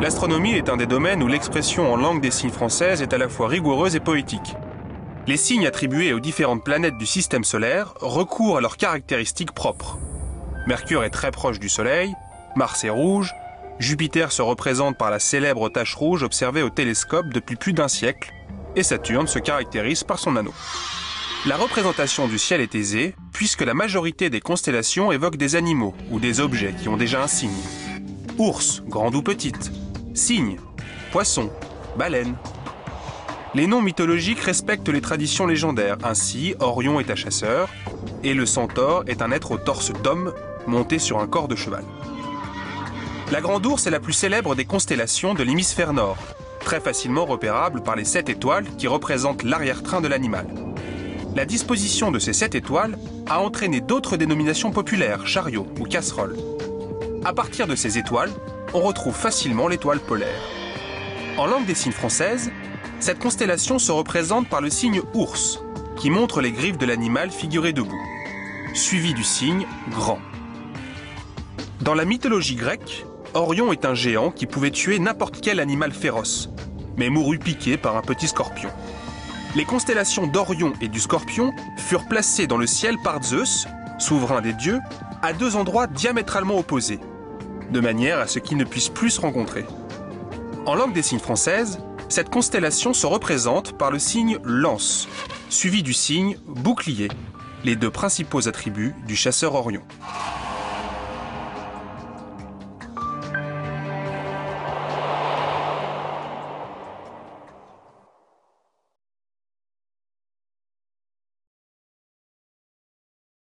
L'astronomie est un des domaines où l'expression en langue des signes française est à la fois rigoureuse et poétique. Les signes attribués aux différentes planètes du système solaire recourent à leurs caractéristiques propres. Mercure est très proche du Soleil, Mars est rouge, Jupiter se représente par la célèbre tache rouge observée au télescope depuis plus d'un siècle, et Saturne se caractérise par son anneau. La représentation du ciel est aisée, puisque la majorité des constellations évoquent des animaux ou des objets qui ont déjà un signe. Ours, grande ou petite, cygne, poisson, baleine. Les noms mythologiques respectent les traditions légendaires, ainsi Orion est un chasseur, et le centaure est un être au torse d'homme monté sur un corps de cheval. La Grande Ourse est la plus célèbre des constellations de l'hémisphère nord, très facilement repérable par les 7 étoiles qui représentent l'arrière-train de l'animal. La disposition de ces 7 étoiles a entraîné d'autres dénominations populaires, chariot ou casserole. À partir de ces étoiles, on retrouve facilement l'étoile polaire. En langue des signes française, cette constellation se représente par le signe ours, qui montre les griffes de l'animal figuré debout, suivi du signe grand. Dans la mythologie grecque, Orion est un géant qui pouvait tuer n'importe quel animal féroce, mais mourut piqué par un petit scorpion. Les constellations d'Orion et du Scorpion furent placées dans le ciel par Zeus, souverain des dieux, à 2 endroits diamétralement opposés, de manière à ce qu'ils ne puissent plus se rencontrer. En langue des signes française, cette constellation se représente par le signe Lance, suivi du signe Bouclier, les 2 principaux attributs du chasseur Orion.